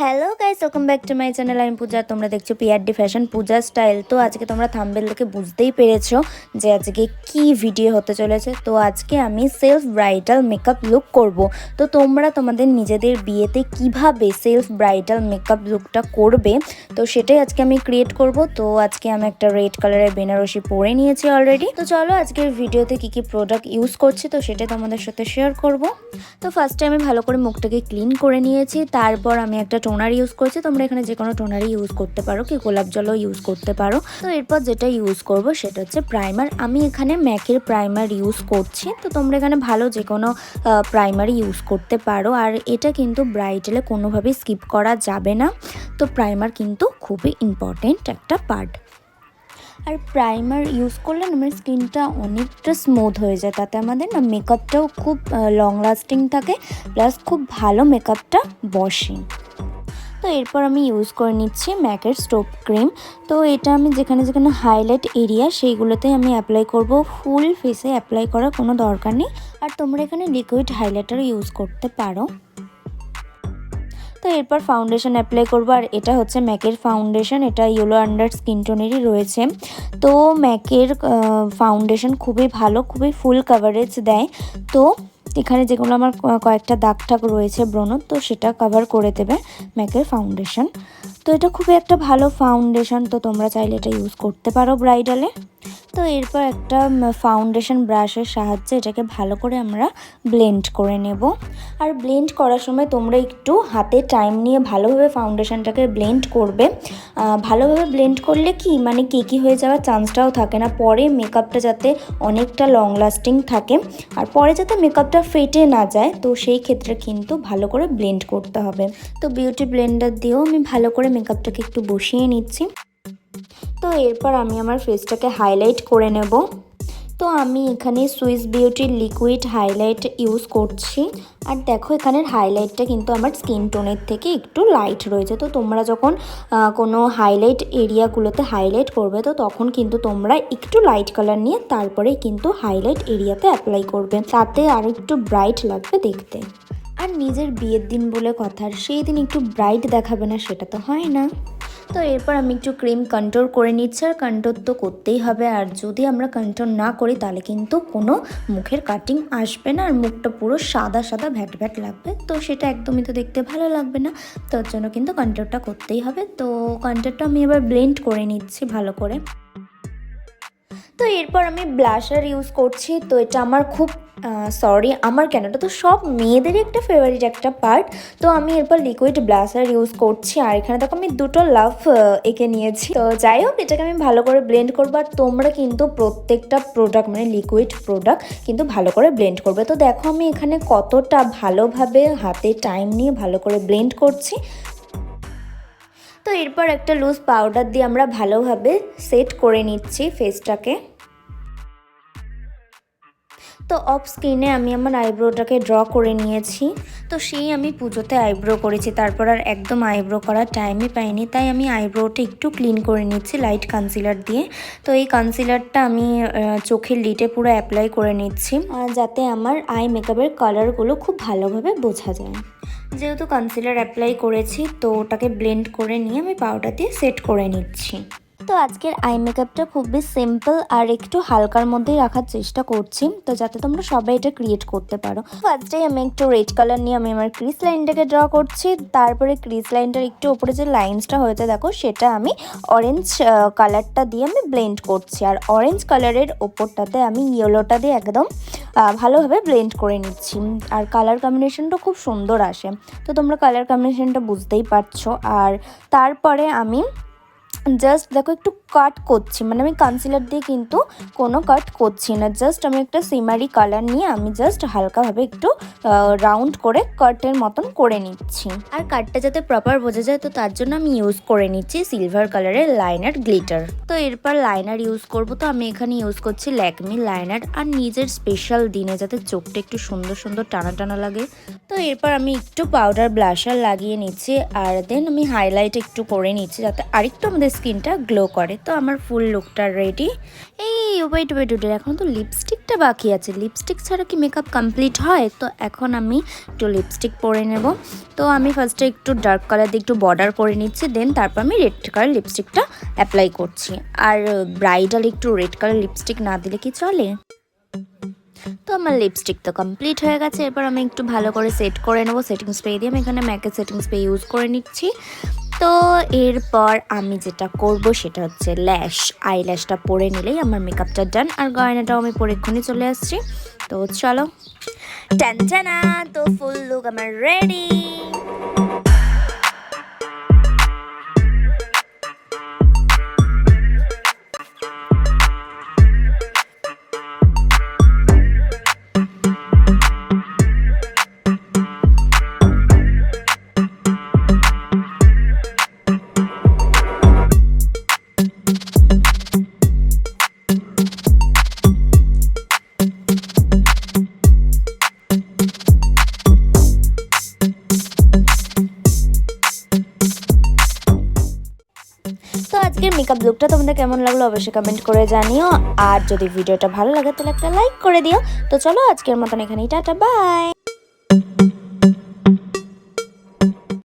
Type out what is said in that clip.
Hello guys, welcome back to my channel. আমি পূজা, তোমরা দেখছো পিআরডি ফ্যাশন পূজা স্টাইল। তো আজকে তোমরা থাম্বনেল দেখে বুঝতেই পেরেছো যে আজকে কি ভিডিও হতে চলেছে। তো আজকে আমি সেলফ ব্রাইডাল মেকআপ লুক করব। তো তোমরা তোমাদের নিজেদের বিয়েতে কিভাবে সেলফ ব্রাইডাল মেকআপ লুকটা করবে, তো সেটাই আজকে আমি ক্রিয়েট করব। তো আজকে আমি একটা রেড কালারের বেনারসি পরে নিয়েছি অলরেডি। তো চলো আজকের ভিডিওতে কি কি প্রোডাক্ট ইউজ করছি তো সেটাই তোমাদের সাথে শেয়ার করব। তো ফার্স্টে আমি ভালো করে মুখটাকে ক্লিন করে নিয়েছি, তারপর আমি একটা টোনার ইউজ করছি। তোমরা এখানে যে কোনো টোনারই ইউজ করতে পারো, কি গোলাপ জলও ইউজ করতে পারো। তো এরপর যেটা ইউজ করব সেটা হচ্ছে প্রাইমার। আমি এখানে ম্যাকের প্রাইমার ইউজ করছি। তো তোমরা এখানে ভালো যে কোনো প্রাইমারই ইউজ করতে পারো, আর এটা কিন্তু ব্রাইডালে কোনোভাবেই স্কিপ করা যাবে না। তো প্রাইমার কিন্তু খুবই ইম্পর্টেন্ট একটা পার্ট। আর প্রাইমার ইউজ করলে আমার স্কিনটা অনেকটা স্মুথ হয়ে যায়, তাতে আমাদের না মেকআপটাও খুব লং লাস্টিং থাকে, প্লাস খুব ভালো মেকআপটা বসে। তো এরপর আমি ইউজ করে নিচ্ছি ম্যাকের স্টোভ ক্রিম। তো এটা আমি যেখানে যেখানে হাইলাইট এরিয়া সেইগুলোতে আমি অ্যাপ্লাই করব, ফুল ফেসে অ্যাপ্লাই করার কোনো দরকার নেই। আর তোমরা এখানে লিকুইড হাইলাইটারও ইউজ করতে পারো। তো এরপর ফাউন্ডেশন অ্যাপ্লাই করবো, আর এটা হচ্ছে ম্যাকের ফাউন্ডেশন। এটা ইয়েলো আন্ডার স্কিন টোনেরই রয়েছে। তো ম্যাকের ফাউন্ডেশন খুবই ভালো, খুবই ফুল কাভারেজ দেয়। তো এখানে যেগুলো আমার কয়েকটা দাগ ঠাক রয়েছে ব্রণ, তো সেটা কভার করে দেবে ম্যাকের ফাউন্ডেশন। তো এটা খুবই একটা ভালো ফাউন্ডেশন, তো তোমরা চাইলে এটা ইউজ করতে পারো ব্রাইডালে। তো এরপর একটা ফাউন্ডেশন ব্রাশের সাহায্যে এটাকে ভালো করে আমরা ব্লেন্ড করে নেব। আর ব্লেন্ড করার সময় তোমরা একটু হাতে টাইম নিয়ে ভালোভাবে ফাউন্ডেশনটাকে ব্লেন্ড করবে। ভালোভাবে ব্লেন্ড করলে কি মানে কেকি হয়ে যাওয়ার চান্সটাও থাকে না, পরে মেকআপটা যাতে অনেকটা লং লাস্টিং থাকে, আর পরে যাতে মেকআপটা ফেটে না যায়। তো সেই ক্ষেত্রে কিন্তু ভালো করে ব্লেন্ড করতে হবে। তো বিউটি ব্লেন্ডার দিয়েও আমি ভালো করে মেকআপটাকে একটু বসিয়ে নিচ্ছি। তো এরপর আমি আমার ফেসটাকে হাইলাইট করে নেব। তো আমি এখানে সুইস বিউটির লিকুইড হাইলাইট ইউজ করছি। আর দেখো এখানের হাইলাইটটা কিন্তু আমার স্কিন টোনের থেকে একটু লাইট রয়েছে। তো তোমরা যখন কোনো হাইলাইট এরিয়াগুলোতে হাইলাইট করবে, তো তখন কিন্তু তোমরা একটু লাইট কালার নিয়ে তারপরে কিন্তু হাইলাইট এরিয়াতে অ্যাপ্লাই করবে, তাতে আর একটু ব্রাইট লাগবে দেখতে। আর নিজের বিয়ের দিন বলে কথা, সেই দিন একটু ব্রাইট দেখাবে না সেটা তো হয় না। তো এরপর আমি একটু ক্রিম কন্ট্রোল করে নিচ্ছি। আর কন্ট্রোল তো করতেই হবে, আর যদি আমরা কন্ট্রোল না করি তাহলে কিন্তু কোনো মুখের কাটিং আসবে না, আর মুখটা পুরো সাদা সাদা ভ্যাট ভ্যাট লাগবে। তো সেটা একদমই তো দেখতে ভালো লাগবে না, তোর জন্য কিন্তু কন্ট্রোলটা করতেই হবে। তো কন্ট্রোলটা আমি এবার ব্লেন্ড করে নিচ্ছি ভালো করে। তো এরপর আমি ব্লাশার ইউজ করছি। তো এটা আমার খুব আমার কেন, এটা তো সব মেয়েদেরই একটা ফেভারিট একটা পার্ট। তো আমি এরপর লিকুইড ব্লাশার ইউজ করছি। আর এখানে দেখো আমি দুটো লাভ এঁকে নিয়েছি। তো যাই হোক, এটাকে আমি ভালো করে ব্লেন্ড করবো। আর তোমরা কিন্তু প্রত্যেকটা প্রোডাক্ট মানে লিকুইড প্রোডাক্ট কিন্তু ভালো করে ব্লেন্ড করবে। তো দেখো আমি এখানে কতটা ভালোভাবে হাতে টাইম নিয়ে ভালো করে ব্লেন্ড করছি। তো এরপর একটা লুজ পাউডার দিয়ে আমরা ভালোভাবে সেট করে নিচ্ছি ফেসটাকে। তো অফ স্ক্রিনে আমি আমার আইব্রোটাকে ড্র করে নিয়েছি। তো সেই আমি পুজোতে আইব্রো করেছি, তারপর আর একদম আইব্রো করার টাইমই পাইনি, তাই আমি আইব্রোটা একটু ক্লিন করে নিচ্ছি লাইট কনসিলার দিয়ে। তো এই কনসিলারটা আমি চোখের লিটে পুরো অ্যাপ্লাই করে নিচ্ছি, যাতে আমার আই মেকআপের কালারগুলো খুব ভালোভাবে বোঝা যায়। যেহেতু কনসিলার অ্যাপ্লাই করেছি, তো ওটাকে ব্লেন্ড করে নিয়ে আমি পাউডার দিয়ে সেট করে নিচ্ছি। তো আজকের আই মেকআপটা খুবই সিম্পল আর একটু হালকার মধ্যেই রাখার চেষ্টা করছি, তো যাতে তোমরা সবাই এটা ক্রিয়েট করতে পারো। ফার্স্টে আমি একটু রেড কালার নিয়ে আমি আমার ক্রিজ লাইনটাকে ড্র করছি। তারপরে ক্রিজ লাইনটার একটু ওপরে যে লাইন্সটা হয়েছে দেখো, সেটা আমি অরেঞ্জ কালারটা দিয়ে আমি ব্লেন্ড করছি। আর অরেঞ্জ কালারের ওপরটাতে আমি ইয়েলোটা দিয়ে একদম ভালোভাবে ব্লেন্ড করে নিচ্ছি। আর কালার কম্বিনেশনটা খুব সুন্দর আসে, তো তোমরা কালার কম্বিনেশনটা বুঝতেই পারছো। আর তারপরে আমি জাস্ট দেখো একটু কাট করছি, মানে আমি কনসিলার দিয়ে কিন্তু কোনো কাট করছি না, জাস্ট আমি একটা সিমারি কালার নিয়ে আমি জাস্ট হালকাভাবে একটু রাউন্ড করে কাটের মতন করে নিচ্ছি। আর কাটটা যাতে প্রপার বোঝা যায়, তো তার জন্য আমি ইউজ করে নিচ্ছি সিলভার কালারের লাইনার গ্লিটার। তো এরপর লাইনার ইউজ করব। তো আমি এখানে ইউজ করছি ল্যাকমি লাইনার। আর নিজের স্পেশাল দিনে যাতে চোখটা একটু সুন্দর সুন্দর টানা টানা লাগে, তো এরপর আমি একটু পাউডার ব্লাশার লাগিয়ে নিচ্ছি। আর দেন আমি হাইলাইট একটু করে নিচ্ছি, যাতে আরেকটু আমাদের স্কিনটা গ্লো করে। তো আমার ফুল লুকটা রেডি। এই ওয়েট ওয়েট ওয়েট, এখন তো লিপস্টিকটা বাকি আছে। লিপস্টিক ছাড়া কি মেকআপ কমপ্লিট হয়? তো এখন আমি একটু লিপস্টিক পরে নেব। তো আমি ফার্স্টে একটু ডার্ক কালার দিয়ে একটু বর্ডার করে নিচ্ছি, দেন তারপর আমি রেড কালার লিপস্টিকটা অ্যাপ্লাই করছি। আর ব্রাইডাল একটু রেড কালার লিপস্টিক না দিলে কি চলে? তো আমার লিপস্টিক তো কমপ্লিট হয়ে গেছে। এরপর আমি একটু ভালো করে সেট করে নেবো সেটিং স্প্রে দিয়ে। আমি এখানে ম্যাকের সেটিং স্প্রে ইউজ করে নিচ্ছি। তো এরপর আমি যেটা করব সেটা হচ্ছে আইল্যাশটা পরে নিলেই আমার মেকআপটা ডান। আর গয়নাটাও আমি পরে এক্ষুনি চলে আসছি। তো চলো, টানটানা, তো ফুল লুক আমার রেডি। তো আজকের মেকআপ লুকটা তোমাদের কেমন লাগলো অবশ্যই কমেন্ট করে জানিও। আর যদি ভিডিওটা ভালো লাগে তাহলে একটা লাইক করে দিও। তো চলো, আজকের মতন এখানেই, টাটা, বাই।